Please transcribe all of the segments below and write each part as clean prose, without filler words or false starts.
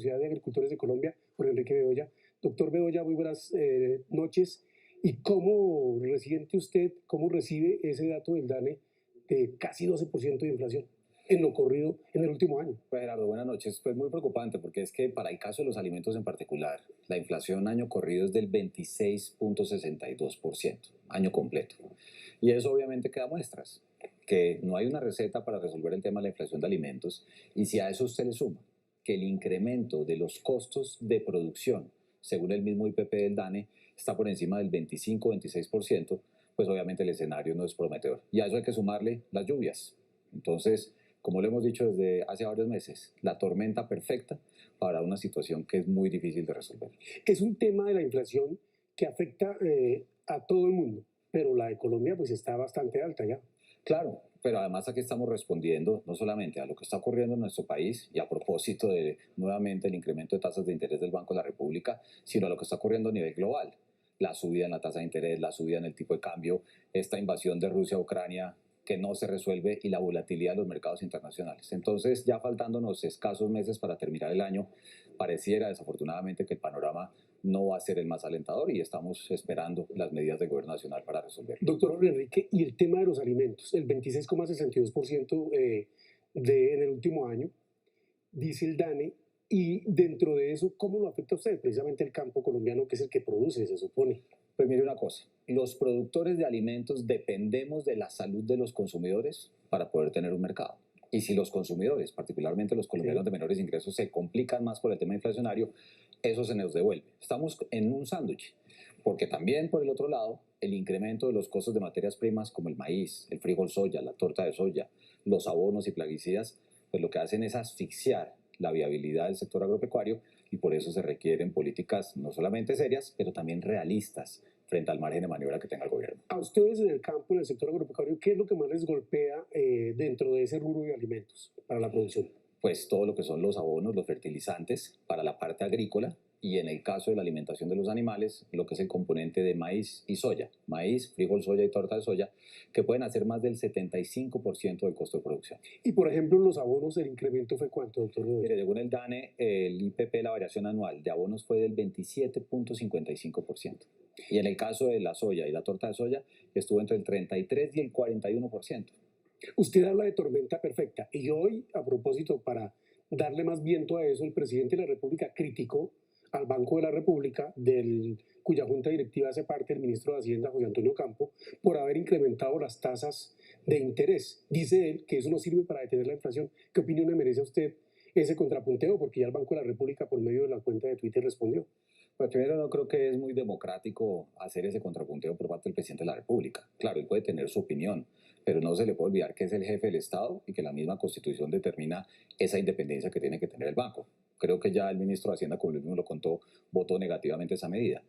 Sociedad de Agricultores de Colombia, Jorge Enrique Bedoya. Doctor Bedoya, muy buenas noches. ¿Y cómo resiente usted, cómo recibe ese dato del DANE de casi 12% de inflación en lo corrido en el último año? Pues Gerardo, buenas noches. Pues muy preocupante porque es que para el caso de los alimentos en particular, la inflación año corrido es del 26.62%, año completo. Y eso obviamente queda muestras, que no hay una receta para resolver el tema de la inflación de alimentos. Y si a eso usted le suma que el incremento de los costos de producción, según el mismo IPP del DANE, está por encima del 25-26%, pues obviamente el escenario no es prometedor. Y a eso hay que sumarle las lluvias. Entonces, como lo hemos dicho desde hace varios meses, la tormenta perfecta para una situación que es muy difícil de resolver. Es un tema de la inflación que afecta a todo el mundo, pero la de Colombia pues está bastante alta ya. Claro, pero además aquí estamos respondiendo no solamente a lo que está ocurriendo en nuestro país y a propósito de nuevamente el incremento de tasas de interés del Banco de la República, sino a lo que está ocurriendo a nivel global. La subida en la tasa de interés, la subida en el tipo de cambio, esta invasión de Rusia a Ucrania que no se resuelve y la volatilidad de los mercados internacionales. Entonces, ya faltándonos escasos meses para terminar el año, pareciera desafortunadamente que el panorama no va a ser el más alentador y estamos esperando las medidas del gobierno nacional para resolverlo. Doctor Jorge Enrique, y el tema de los alimentos, el 26,62% en el último año, dice el DANE, y dentro de eso, ¿cómo lo afecta a usted? Precisamente el campo colombiano, que es el que produce, se supone. Pues mire una cosa, los productores de alimentos dependemos de la salud de los consumidores para poder tener un mercado. Y si los consumidores, particularmente los colombianos de menores ingresos, se complican más por el tema inflacionario, eso se nos devuelve. Estamos en un sándwich, porque también por el otro lado, el incremento de los costos de materias primas como el maíz, el frijol soya, la torta de soya, los abonos y plaguicidas, pues lo que hacen es asfixiar la viabilidad del sector agropecuario y por eso se requieren políticas no solamente serias, pero también realistas frente al margen de maniobra que tenga el gobierno. A ustedes en el campo, en el sector agropecuario, ¿qué es lo que más les golpea dentro de ese rubro de alimentos para la producción? Pues todo lo que son los abonos, los fertilizantes para la parte agrícola y en el caso de la alimentación de los animales, lo que es el componente de maíz y soya, maíz, frijol, soya y torta de soya, que pueden hacer más del 75% del costo de producción. Y por ejemplo, en los abonos, ¿el incremento fue cuánto, doctor Bedoya? Mire, según el DANE, el IPP, la variación anual de abonos fue del 27.55%. Y en el caso de la soya y la torta de soya, estuvo entre el 33 y el 41%. Usted habla de tormenta perfecta y hoy, a propósito, para darle más viento a eso, el presidente de la República criticó al Banco de la República, cuya junta directiva hace parte el ministro de Hacienda, José Antonio Campo, por haber incrementado las tasas de interés. Dice él que eso no sirve para detener la inflación. ¿Qué opinión le merece a usted ese contrapunteo? Porque ya el Banco de la República, por medio de la cuenta de Twitter, respondió. Pues primero, no creo que es muy democrático hacer ese contrapunteo por parte del presidente de la República. Claro, él puede tener su opinión, pero no se le puede olvidar que es el jefe del Estado y que la misma Constitución determina esa independencia que tiene que tener el banco. Creo que ya el ministro de Hacienda, como él mismo lo contó, votó negativamente esa medida.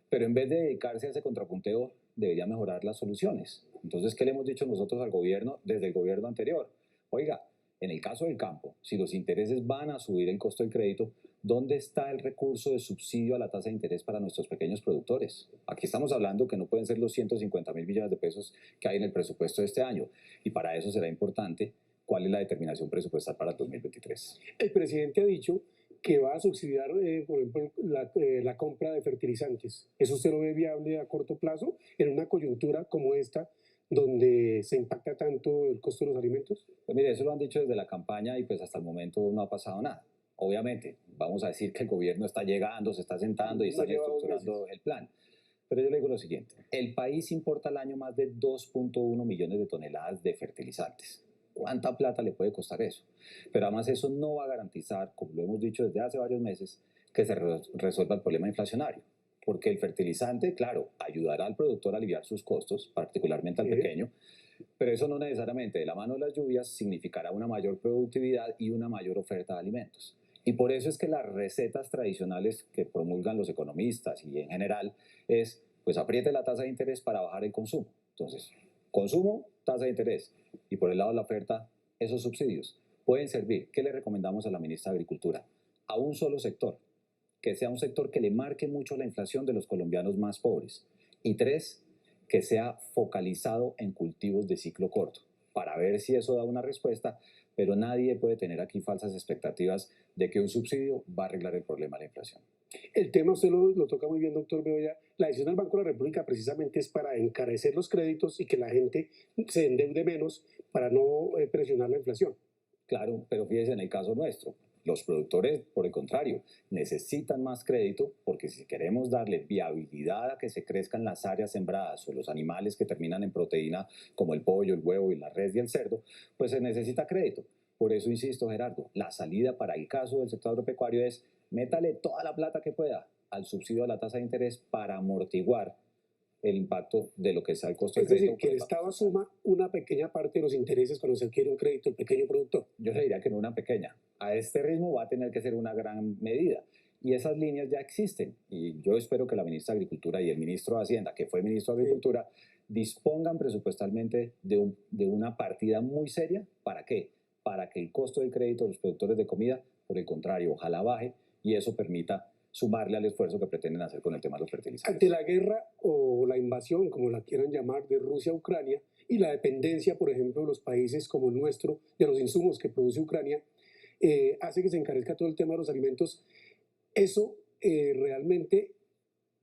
Pero en vez de dedicarse a ese contrapunteo, debería mejorar las soluciones. Entonces, ¿qué le hemos dicho nosotros al gobierno desde el gobierno anterior? Oiga, en el caso del campo, si los intereses van a subir el costo del crédito, ¿dónde está el recurso de subsidio a la tasa de interés para nuestros pequeños productores? Aquí estamos hablando que no pueden ser los 150.000 millones de pesos que hay en el presupuesto de este año. Y para eso será importante cuál es la determinación presupuestal para el 2023. El presidente ha dicho que va a subsidiar, por ejemplo, la compra de fertilizantes. ¿Eso usted lo ve viable a corto plazo en una coyuntura como esta, donde se impacta tanto el costo de los alimentos? Pues mire, eso lo han dicho desde la campaña y pues hasta el momento no ha pasado nada. Obviamente, vamos a decir que el gobierno está llegando, se está sentando y está estructurando el plan. Pero yo le digo lo siguiente, el país importa al año más de 2.1 millones de toneladas de fertilizantes. ¿Cuánta plata le puede costar eso? Pero además eso no va a garantizar, como lo hemos dicho desde hace varios meses, que se resuelva el problema inflacionario. Porque el fertilizante, claro, ayudará al productor a aliviar sus costos, particularmente al pequeño, pero eso no necesariamente de la mano de las lluvias significará una mayor productividad y una mayor oferta de alimentos. Y por eso es que las recetas tradicionales que promulgan los economistas y en general es, pues apriete la tasa de interés para bajar el consumo. Entonces, consumo, tasa de interés. Y por el lado de la oferta, esos subsidios pueden servir. ¿Qué le recomendamos a la ministra de Agricultura? A un solo sector, que sea un sector que le marque mucho la inflación de los colombianos más pobres. Y tres, que sea focalizado en cultivos de ciclo corto, para ver si eso da una respuesta pero nadie puede tener aquí falsas expectativas de que un subsidio va a arreglar el problema de la inflación. El tema usted lo toca muy bien, doctor Bedoya. La decisión del Banco de la República precisamente es para encarecer los créditos y que la gente se endeude menos para no presionar la inflación. Claro, pero fíjese en el caso nuestro. Los productores, por el contrario, necesitan más crédito porque si queremos darle viabilidad a que se crezcan las áreas sembradas o los animales que terminan en proteína como el pollo, el huevo y la res y el cerdo, pues se necesita crédito. Por eso insisto, Gerardo, la salida para el caso del sector agropecuario es métale toda la plata que pueda al subsidio a la tasa de interés para amortiguar el impacto de lo que sea el costo del Es crédito. decir, que el Estado asuma una pequeña parte de los intereses cuando se adquiere un crédito el pequeño productor. Yo le diría que no una pequeña. A este ritmo va a tener que ser una gran medida. Y esas líneas ya existen. Y yo espero que la ministra de Agricultura y el ministro de Hacienda, que fue ministro de Agricultura, dispongan presupuestalmente de una partida muy seria. ¿Para qué? Para que el costo del crédito de los productores de comida, por el contrario, ojalá baje y eso permita sumarle al esfuerzo que pretenden hacer con el tema de los fertilizantes. Ante la guerra o la invasión, como la quieran llamar, de Rusia a Ucrania y la dependencia, por ejemplo, de los países como el nuestro, de los insumos que produce Ucrania, hace que se encarezca todo el tema de los alimentos. ¿Eso realmente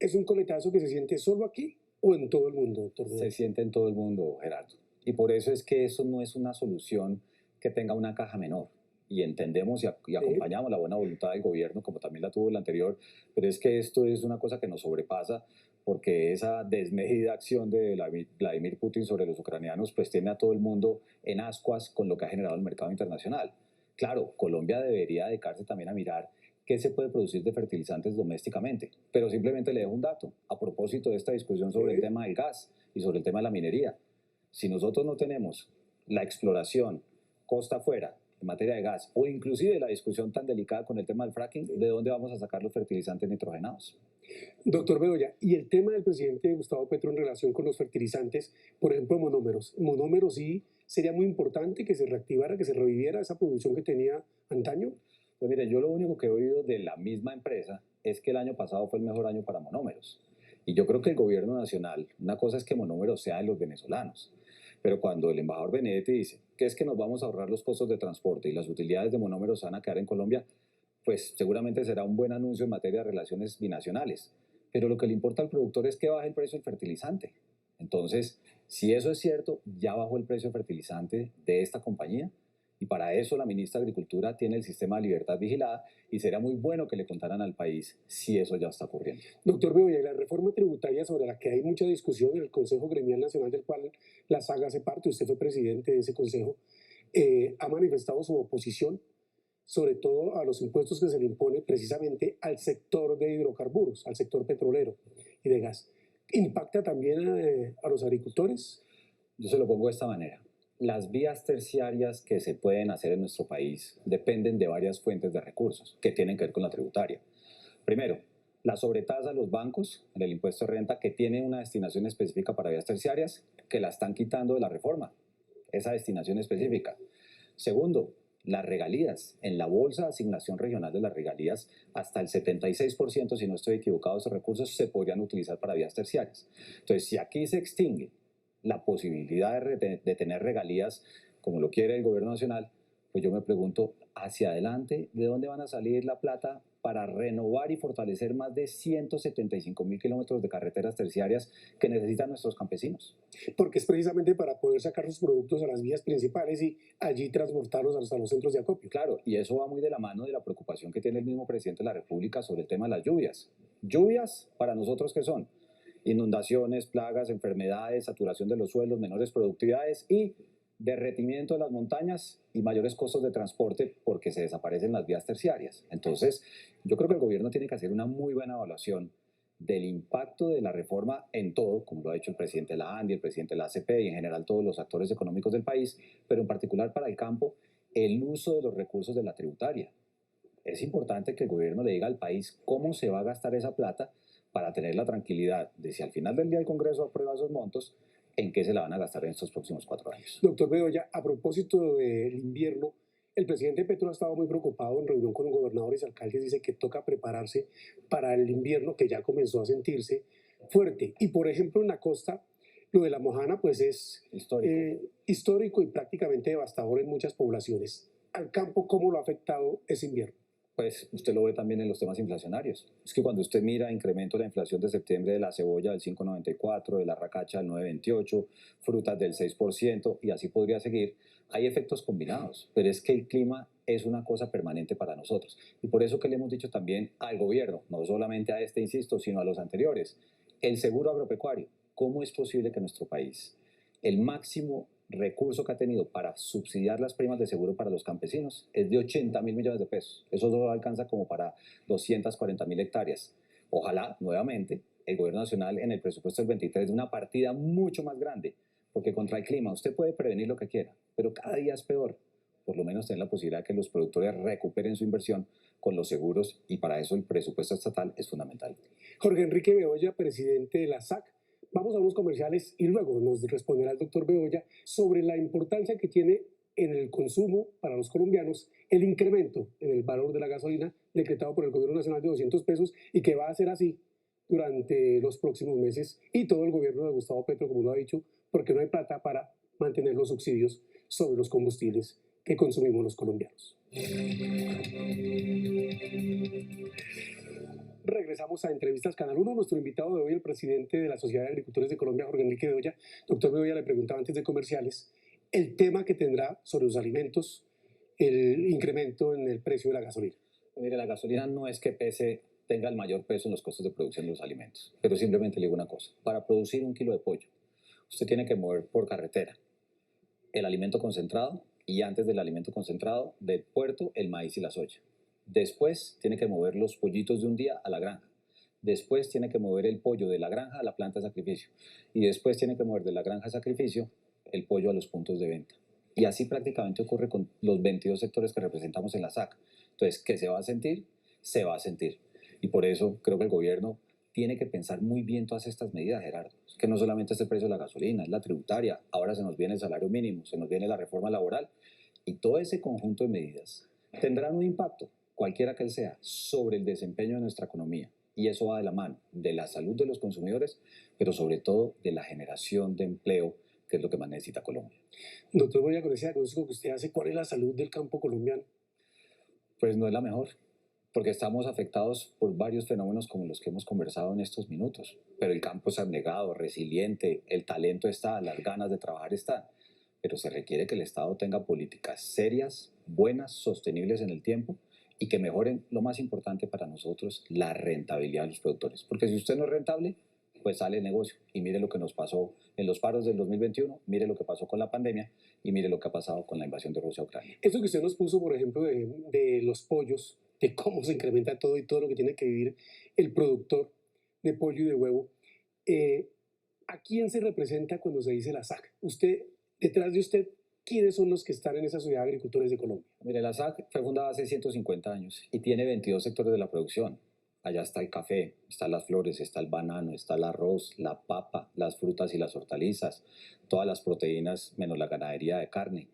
es un coletazo que se siente solo aquí o en todo el mundo, doctor? Se siente en todo el mundo, Gerardo. Y por eso es que eso no es una solución que tenga una caja menor. Y entendemos y acompañamos la buena voluntad del gobierno, como también la tuvo el anterior, pero es que esto es una cosa que nos sobrepasa porque esa desmedida acción de Vladimir Putin sobre los ucranianos pues tiene a todo el mundo en ascuas con lo que ha generado el mercado internacional. Claro, Colombia debería dedicarse también a mirar qué se puede producir de fertilizantes domésticamente, pero simplemente le dejo un dato a propósito de esta discusión sobre el tema del gas y sobre el tema de la minería. Si nosotros no tenemos la exploración costa afuera en materia de gas, o inclusive la discusión tan delicada con el tema del fracking, ¿de dónde vamos a sacar los fertilizantes nitrogenados? Doctor Bedoya, y el tema del presidente Gustavo Petro en relación con los fertilizantes, por ejemplo, monómeros. Monómeros sí sería muy importante que se reactivara, que se reviviera esa producción que tenía antaño. Pues mire, yo lo único que he oído de la misma empresa es que el año pasado fue el mejor año para monómeros. Y yo creo que el gobierno nacional, una cosa es que monómeros sea de los venezolanos, pero cuando el embajador Benedetti dice que es que nos vamos a ahorrar los costos de transporte y las utilidades de monómeros van a quedar en Colombia, pues seguramente será un buen anuncio en materia de relaciones binacionales. Pero lo que le importa al productor es que baje el precio del fertilizante. Entonces, si eso es cierto, ya bajó el precio del fertilizante de esta compañía. Y para eso la ministra de Agricultura tiene el sistema de libertad vigilada y sería muy bueno que le contaran al país si eso ya está ocurriendo. Doctor Bedoya, la reforma tributaria sobre la que hay mucha discusión en el Consejo Gremial Nacional del cual la SAG hace parte, usted fue presidente de ese consejo, ha manifestado su oposición sobre todo a los impuestos que se le impone precisamente al sector de hidrocarburos, al sector petrolero y de gas. ¿Impacta también a los agricultores? Yo se lo pongo de esta manera. Las vías terciarias que se pueden hacer en nuestro país dependen de varias fuentes de recursos que tienen que ver con la tributaria. Primero, la sobretasa a los bancos en el impuesto de renta que tiene una destinación específica para vías terciarias que la están quitando de la reforma, esa destinación específica. Segundo, las regalías. En la bolsa de asignación regional de las regalías, hasta el 76%, si no estoy equivocado, de esos recursos se podrían utilizar para vías terciarias. Entonces, si aquí se extingue la posibilidad de tener regalías como lo quiere el gobierno nacional, pues yo me pregunto, hacia adelante, ¿de dónde van a salir la plata para renovar y fortalecer más de 175.000 kilómetros de carreteras terciarias que necesitan nuestros campesinos? Porque es precisamente para poder sacar sus productos a las vías principales y allí transportarlos hasta los centros de acopio. Claro, y eso va muy de la mano de la preocupación que tiene el mismo presidente de la República sobre el tema de las lluvias. ¿Lluvias para nosotros qué son? Inundaciones, plagas, enfermedades, saturación de los suelos, menores productividades y derretimiento de las montañas y mayores costos de transporte porque se desaparecen las vías terciarias. Entonces, yo creo que el gobierno tiene que hacer una muy buena evaluación del impacto de la reforma en todo, como lo ha hecho el presidente de la ANDI, el presidente de la ACP y en general todos los actores económicos del país, pero en particular para el campo, el uso de los recursos de la tributaria. Es importante que el gobierno le diga al país cómo se va a gastar esa plata para tener la tranquilidad de si al final del día el Congreso aprueba esos montos, en qué se la van a gastar en estos próximos 4 años. Doctor Bedoya, a propósito del invierno, el presidente Petro ha estado muy preocupado en reunión con gobernadores y alcaldes, dice que toca prepararse para el invierno que ya comenzó a sentirse fuerte. Y por ejemplo en la costa, Lo de la Mojana pues es histórico. histórico y prácticamente devastador en muchas poblaciones. Al campo, ¿cómo lo ha afectado ese invierno? Pues usted lo ve también en los temas inflacionarios. Es que cuando usted mira incremento de la inflación de septiembre de la cebolla del 5,94, de la racacha del 9,28, frutas del 6% y así podría seguir, hay efectos combinados, pero es que el clima es una cosa permanente para nosotros. Y por eso que le hemos dicho también al gobierno, no solamente a este, insisto, sino a los anteriores, el seguro agropecuario. ¿Cómo es posible que nuestro país, el máximo recurso que ha tenido para subsidiar las primas de seguro para los campesinos es de 80.000 millones de pesos? Eso solo alcanza como para 240.000 hectáreas. Ojalá, nuevamente, el gobierno nacional en el presupuesto del 23 de una partida mucho más grande, porque contra el clima usted puede prevenir lo que quiera, pero cada día es peor. Por lo menos tener la posibilidad de que los productores recuperen su inversión con los seguros, y para eso el presupuesto estatal es fundamental. Jorge Enrique Bedoya, presidente de la SAC. Vamos a unos comerciales y luego nos responderá el doctor Bedoya sobre la importancia que tiene en el consumo para los colombianos el incremento en el valor de la gasolina decretado por el gobierno nacional de 200 pesos y que va a ser así durante los próximos meses y todo el gobierno de Gustavo Petro, como lo ha dicho, porque no hay plata para mantener los subsidios sobre los combustibles que consumimos los colombianos. Regresamos a Entrevistas Canal 1. Nuestro invitado de hoy, el presidente de la Sociedad de Agricultores de Colombia, Jorge Enrique Bedoya. Doctor Bedoya, le preguntaba antes de comerciales el tema que tendrá sobre los alimentos el incremento en el precio de la gasolina. Mire, la gasolina no es que tenga el mayor peso en los costos de producción de los alimentos, pero simplemente le digo una cosa: para producir 1 kilo de pollo, usted tiene que mover por carretera el alimento concentrado, y antes del alimento concentrado del puerto el maíz y la soya. Después tiene que mover los pollitos de un día a la granja. Después tiene que mover el pollo de la granja a la planta de sacrificio. Y después tiene que mover de la granja a sacrificio el pollo a los puntos de venta. Y así prácticamente ocurre con los 22 sectores que representamos en la SAC. Entonces, ¿qué se va a sentir? Se va a sentir. Y por eso creo que el gobierno tiene que pensar muy bien todas estas medidas, Gerardo. Es que no solamente es el precio de la gasolina, es la tributaria, ahora se nos viene el salario mínimo, se nos viene la reforma laboral, y todo ese conjunto de medidas tendrán un impacto, cualquiera que él sea, sobre el desempeño de nuestra economía. Y eso va de la mano de la salud de los consumidores, pero sobre todo de la generación de empleo, que es lo que más necesita Colombia. Doctor Bedoya, con ese diagnóstico que usted hace, ¿cuál es la salud del campo colombiano? Pues no es la mejor, porque estamos afectados por varios fenómenos como los que hemos conversado en estos minutos. Pero el campo es abnegado, resiliente, el talento está, las ganas de trabajar están. Pero se requiere que el Estado tenga políticas serias, buenas, sostenibles en el tiempo, y que mejoren, lo más importante para nosotros, la rentabilidad de los productores. Porque si usted no es rentable, pues sale el negocio. Y mire lo que nos pasó en los paros del 2021, mire lo que pasó con la pandemia y mire lo que ha pasado con la invasión de Rusia a Ucrania. Eso que usted nos puso, por ejemplo, de los pollos, de cómo se incrementa todo y todo lo que tiene que vivir el productor de pollo y de huevo, ¿a quién se representa cuando se dice la SAC? Usted, detrás de usted, ¿quiénes son los que están en esa sociedad de agricultores de Colombia? Mire, la SAC fue fundada hace 150 años y tiene 22 sectores de la producción. Allá está el café, están las flores, está el banano, está el arroz, la papa, las frutas y las hortalizas, todas las proteínas menos la ganadería de carne.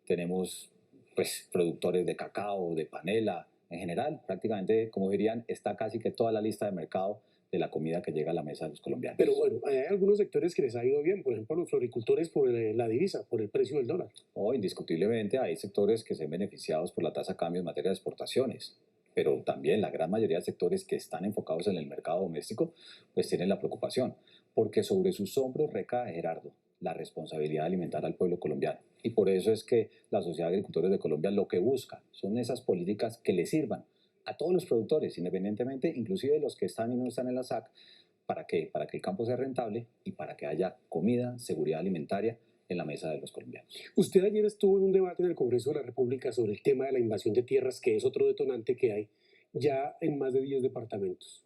Tenemos pues productores de cacao, de panela, en general, prácticamente, como dirían, está casi que toda la lista de mercado de la comida que llega a la mesa de los colombianos. Pero bueno, hay algunos sectores que les ha ido bien, por ejemplo, los floricultores por la divisa, por el precio del dólar. Oh, indiscutiblemente hay sectores que se ven beneficiados por la tasa de cambio en materia de exportaciones, pero también la gran mayoría de sectores que están enfocados en el mercado doméstico pues tienen la preocupación, porque sobre sus hombros recae, Gerardo, la responsabilidad de alimentar al pueblo colombiano. Y por eso es que la Sociedad de Agricultores de Colombia lo que busca son esas políticas que le sirvan a todos los productores, independientemente inclusive de los que están y no están en la SAC. ¿Para qué? Para que el campo sea rentable y para que haya comida, seguridad alimentaria en la mesa de los colombianos. Usted ayer estuvo en un debate en el Congreso de la República sobre el tema de la invasión de tierras, que es otro detonante que hay ya en más de 10 departamentos.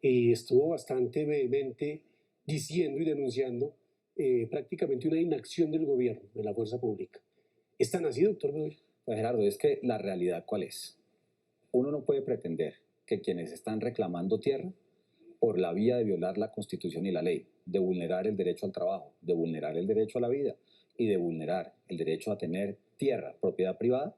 Y estuvo bastante vehemente diciendo y denunciando prácticamente una inacción del gobierno, de la fuerza pública. ¿Es tan así, doctor Bedoya? Pues Gerardo, es que la realidad ¿cuál es? Uno no puede pretender que quienes están reclamando tierra por la vía de violar la Constitución y la ley, de vulnerar el derecho al trabajo, de vulnerar el derecho a la vida y de vulnerar el derecho a tener tierra, propiedad privada,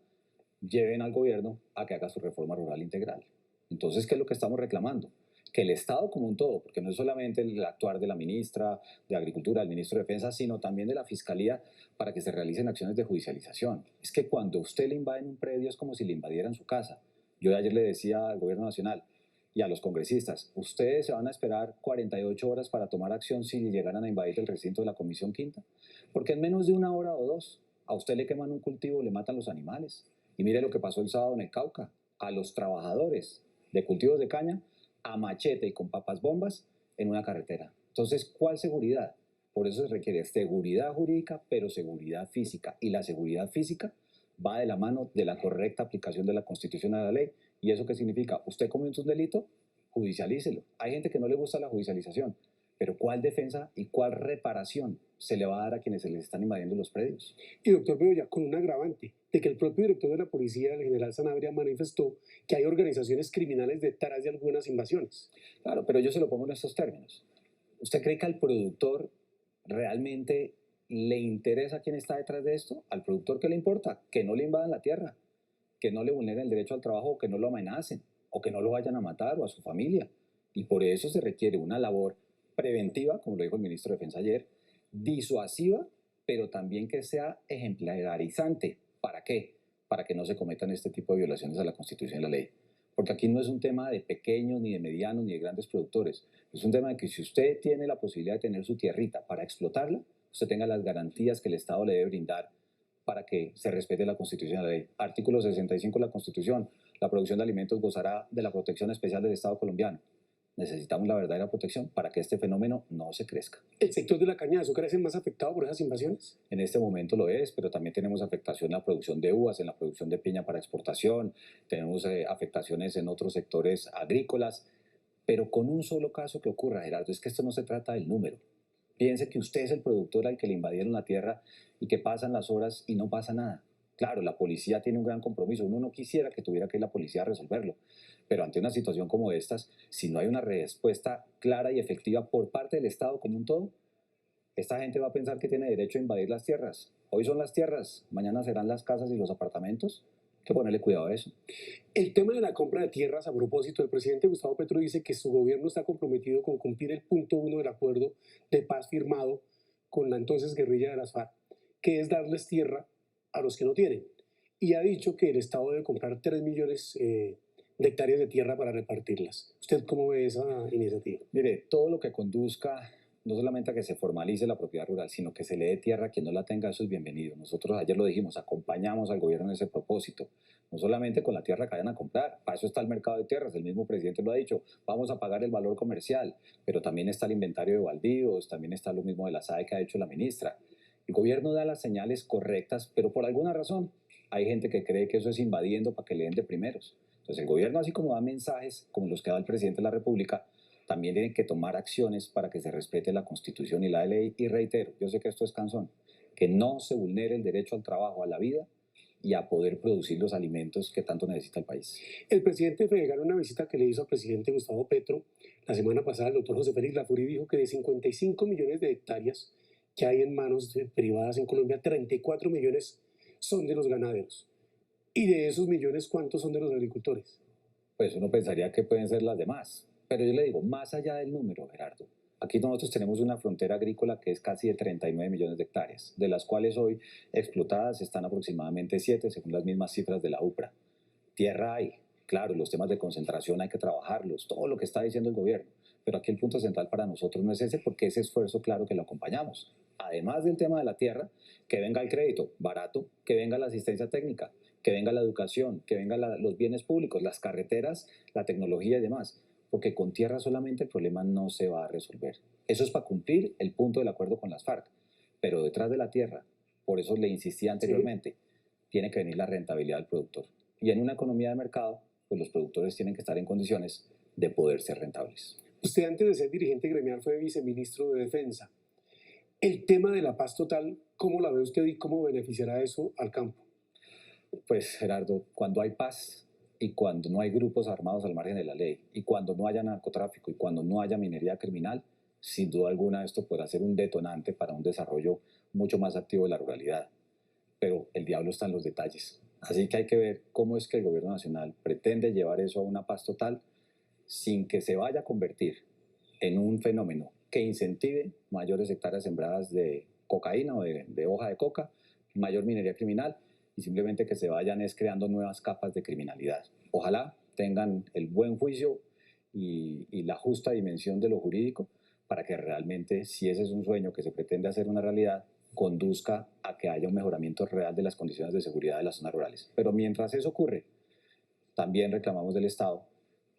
lleven al gobierno a que haga su reforma rural integral. Entonces, ¿qué es lo que estamos reclamando? que el Estado como un todo, porque no es solamente el actuar de la ministra de Agricultura, del ministro de Defensa, sino también de la Fiscalía para que se realicen acciones de judicialización. Es que cuando usted le invade un predio es como si le invadieran su casa. Yo ayer le decía al gobierno nacional y a los congresistas, ustedes se van a esperar 48 horas para tomar acción si llegaran a invadir el recinto de la Comisión Quinta, porque en menos de una hora o dos a usted le queman un cultivo, le matan los animales. Y mire lo que pasó el sábado en el Cauca, a los trabajadores de cultivos de caña a machete y con papas bombas en una carretera. Entonces, ¿cuál seguridad? Por eso se requiere seguridad jurídica, pero seguridad física. Y la seguridad física va de la mano de la correcta aplicación de la Constitución a la ley. ¿Y eso qué significa? Usted comete un delito, judicialícelo. Hay gente que no le gusta la judicialización, pero ¿cuál defensa y cuál reparación se le va a dar a quienes se les están invadiendo los predios? Y doctor Bedoya, con un agravante, de que el propio director de la policía, el general Sanabria, manifestó que hay organizaciones criminales detrás de algunas invasiones. Claro, pero yo se lo pongo en estos términos. ¿Usted cree que al productor realmente le interesa quién está detrás de esto? Al productor, ¿qué le importa? Que no le invadan la tierra, que no le vulneren el derecho al trabajo, que no lo amenacen, o que no lo vayan a matar o a su familia. Y por eso se requiere una labor preventiva, como lo dijo el ministro de Defensa ayer, disuasiva, pero también que sea ejemplarizante. ¿Para qué? Para que no se cometan este tipo de violaciones a la Constitución y la ley. Porque aquí no es un tema de pequeños, ni de medianos, ni de grandes productores. Es un tema de que si usted tiene la posibilidad de tener su tierrita para explotarla, usted tenga las garantías que el Estado le debe brindar para que se respete la Constitución y la ley. Artículo 65 de la Constitución, la producción de alimentos gozará de la protección especial del Estado colombiano. Necesitamos la verdadera protección para que este fenómeno no se crezca. ¿El sector de la caña de azúcar es el más afectado por esas invasiones? En este momento lo es, pero también tenemos afectación en la producción de uvas, en la producción de piña para exportación, tenemos afectaciones en otros sectores agrícolas, pero con un solo caso que ocurra, Gerardo, es que esto no se trata del número. Piense que usted es el productor al que le invadieron la tierra y que pasan las horas y no pasa nada. Claro, la policía tiene un gran compromiso. Uno no quisiera que tuviera que ir la policía a resolverlo. Pero ante una situación como estas, si no hay una respuesta clara y efectiva por parte del Estado como un todo, esta gente va a pensar que tiene derecho a invadir las tierras. Hoy son las tierras, mañana serán las casas y los apartamentos. Hay que ponerle cuidado a eso. El tema de la compra de tierras, a propósito, el presidente Gustavo Petro dice que su gobierno está comprometido con cumplir el punto 1 del acuerdo de paz firmado con la entonces guerrilla de las FARC, que es darles tierra a los que no tienen. Y ha dicho que el Estado debe comprar 3 millones de hectáreas de tierra para repartirlas. ¿Usted cómo ve esa iniciativa? Mire, todo lo que conduzca no solamente a que se formalice la propiedad rural, sino que se le dé tierra a quien no la tenga, eso es bienvenido. Nosotros ayer lo dijimos, acompañamos al gobierno en ese propósito. No solamente con la tierra que vayan a comprar, para eso está el mercado de tierras, el mismo presidente lo ha dicho, vamos a pagar el valor comercial, pero también está el inventario de baldíos, también está lo mismo de la SAE que ha hecho la ministra. El gobierno da las señales correctas, pero por alguna razón hay gente que cree que eso es invadiendo para que le den de primeros. Entonces el gobierno, así como da mensajes como los que da el presidente de la República, también tienen que tomar acciones para que se respete la Constitución y la ley. Y reitero, yo sé que esto es cansón, que no se vulnere el derecho al trabajo, a la vida y a poder producir los alimentos que tanto necesita el país. El presidente Fedegar, en una visita que le hizo al presidente Gustavo Petro la semana pasada, el doctor José Félix Lafuri dijo que de 55 millones de hectáreas que hay en manos privadas en Colombia, 34 millones son de los ganaderos. Y de esos millones, ¿cuántos son de los agricultores? Pues uno pensaría que pueden ser las demás. Pero yo le digo, más allá del número, Gerardo, aquí nosotros tenemos una frontera agrícola que es casi de 39 millones de hectáreas, de las cuales hoy explotadas están aproximadamente 7, según las mismas cifras de la UPRA. Tierra hay, claro, los temas de concentración hay que trabajarlos, todo lo que está diciendo el gobierno, pero aquí el punto central para nosotros no es ese, porque ese esfuerzo, claro que lo acompañamos. Además del tema de la tierra, que venga el crédito barato, que venga la asistencia técnica, que venga la educación, que vengan los bienes públicos, las carreteras, la tecnología y demás, porque con tierra solamente el problema no se va a resolver. Eso es para cumplir el punto del acuerdo con las FARC, pero detrás de la tierra, por eso le insistía anteriormente, tiene que venir la rentabilidad del productor. Y en una economía de mercado, pues los productores tienen que estar en condiciones de poder ser rentables. Usted antes de ser dirigente gremial fue viceministro de Defensa. El tema de la paz total, ¿cómo la ve usted y cómo beneficiará eso al campo? Pues Gerardo, cuando hay paz y cuando no hay grupos armados al margen de la ley y cuando no haya narcotráfico y cuando no haya minería criminal, sin duda alguna esto podrá ser un detonante para un desarrollo mucho más activo de la ruralidad. Pero el diablo está en los detalles. Así que hay que ver cómo es que el gobierno nacional pretende llevar eso a una paz total sin que se vaya a convertir en un fenómeno que incentive mayores hectáreas sembradas de cocaína o de hoja de coca, mayor minería criminal y simplemente que se vayan creando nuevas capas de criminalidad. Ojalá tengan el buen juicio y la justa dimensión de lo jurídico para que realmente, si ese es un sueño que se pretende hacer una realidad, conduzca a que haya un mejoramiento real de las condiciones de seguridad de las zonas rurales. Pero mientras eso ocurre, también reclamamos del Estado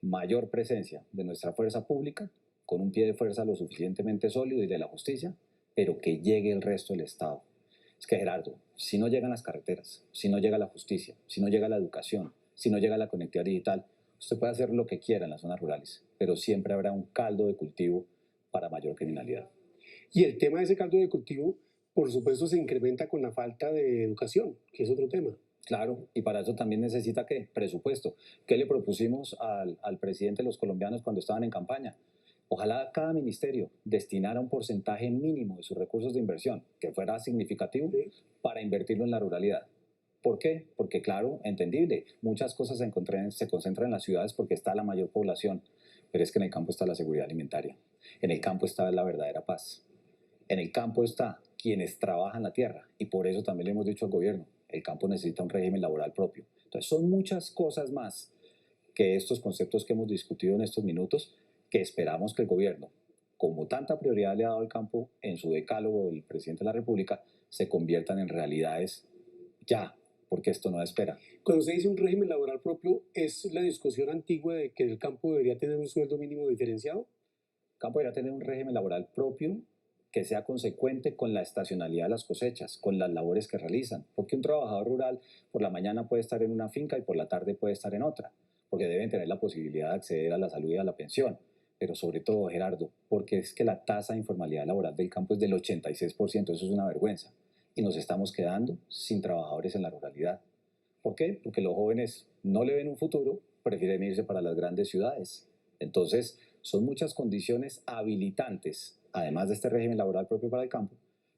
mayor presencia de nuestra fuerza pública, con un pie de fuerza lo suficientemente sólido y de la justicia, pero que llegue el resto del Estado. Es que, Gerardo, si no llegan las carreteras, si no llega la justicia, si no llega la educación, si no llega la conectividad digital, usted puede hacer lo que quiera en las zonas rurales, pero siempre habrá un caldo de cultivo para mayor criminalidad. Y el tema de ese caldo de cultivo, por supuesto, se incrementa con la falta de educación, que es otro tema. Claro, y para eso también necesita ¿qué? Presupuesto. ¿Qué le propusimos al presidente de los colombianos cuando estaban en campaña? Ojalá cada ministerio destinara un porcentaje mínimo de sus recursos de inversión, que fuera significativo, para invertirlo en la ruralidad. ¿Por qué? Porque, claro, entendible, muchas cosas se concentran en las ciudades porque está la mayor población, pero es que en el campo está la seguridad alimentaria, en el campo está la verdadera paz, en el campo está quienes trabajan la tierra y por eso también le hemos dicho al gobierno, el campo necesita un régimen laboral propio. Entonces son muchas cosas más que estos conceptos que hemos discutido en estos minutos que esperamos que el gobierno, como tanta prioridad le ha dado al campo en su decálogo del presidente de la República, se conviertan en realidades ya, porque esto no espera. Cuando se dice un régimen laboral propio, ¿es la discusión antigua de que el campo debería tener un sueldo mínimo diferenciado? El campo debería tener un régimen laboral propio que sea consecuente con la estacionalidad de las cosechas, con las labores que realizan, porque un trabajador rural por la mañana puede estar en una finca y por la tarde puede estar en otra, porque deben tener la posibilidad de acceder a la salud y a la pensión, pero sobre todo, Gerardo, porque es que la tasa de informalidad laboral del campo es del 86%, eso es una vergüenza, y nos estamos quedando sin trabajadores en la ruralidad. ¿Por qué? Porque los jóvenes no le ven un futuro, prefieren irse para las grandes ciudades. Entonces, son muchas condiciones habilitantes, además de este régimen laboral propio para el campo,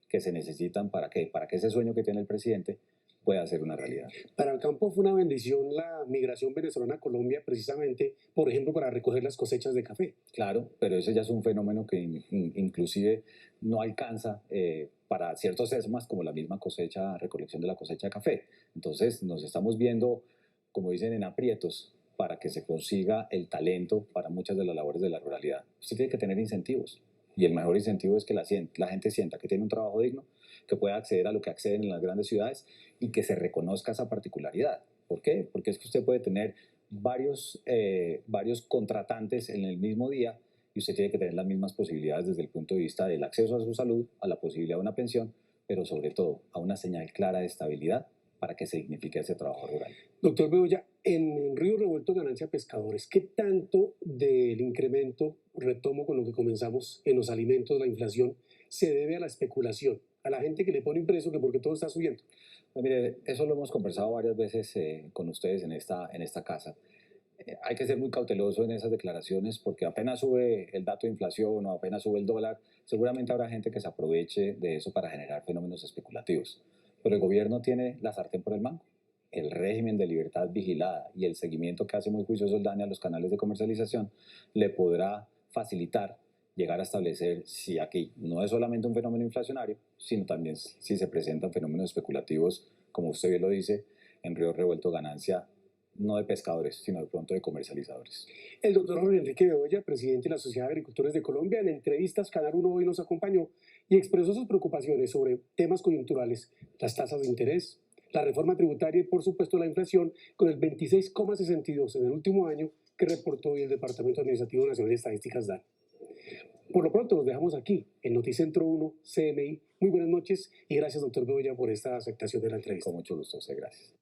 que se necesitan para qué, para que ese sueño que tiene el presidente pueda ser una realidad. Para el campo fue una bendición la migración venezolana a Colombia, precisamente, por ejemplo, para recoger las cosechas de café. Claro, pero ese ya es un fenómeno que inclusive no alcanza para ciertos esmas como la misma cosecha, recolección de la cosecha de café. Entonces nos estamos viendo, como dicen, en aprietos para que se consiga el talento para muchas de las labores de la ruralidad. Usted tiene que tener incentivos y el mejor incentivo es que la gente sienta que tiene un trabajo digno, que pueda acceder a lo que acceden en las grandes ciudades y que se reconozca esa particularidad. ¿Por qué? Porque es que usted puede tener varios contratantes en el mismo día y usted tiene que tener las mismas posibilidades desde el punto de vista del acceso a su salud, a la posibilidad de una pensión, pero sobre todo a una señal clara de estabilidad para que se dignifique ese trabajo rural. Doctor Bedoya, en Río Revuelto Ganancia Pescadores, ¿qué tanto del incremento, retomo con lo que comenzamos, en los alimentos, la inflación, se debe a la especulación? A la gente que le pone impreso que porque todo está subiendo. Pues mire, eso lo hemos conversado varias veces con ustedes en esta casa. Hay que ser muy cauteloso en esas declaraciones porque apenas sube el dato de inflación o apenas sube el dólar, seguramente habrá gente que se aproveche de eso para generar fenómenos especulativos. Pero el gobierno tiene la sartén por el mango. El régimen de libertad vigilada y el seguimiento que hace muy juicioso el DANE a los canales de comercialización le podrá facilitar llegar a establecer si aquí no es solamente un fenómeno inflacionario, sino también si se presentan fenómenos especulativos, como usted bien lo dice, en Río Revuelto Ganancia, no de pescadores, sino de pronto de comercializadores. El doctor Jorge Enrique Bedoya, presidente de la Sociedad de Agricultores de Colombia, en entrevistas Canal 1 hoy nos acompañó y expresó sus preocupaciones sobre temas coyunturales, las tasas de interés, la reforma tributaria y, por supuesto, la inflación, con el 26,62 en el último año que reportó hoy el Departamento Administrativo Nacional de Estadísticas DANE. Por lo pronto nos dejamos aquí, en Noticentro 1, CMI. Muy buenas noches y gracias, doctor Bedoya, por esta aceptación de la entrevista. Con mucho gusto, gracias.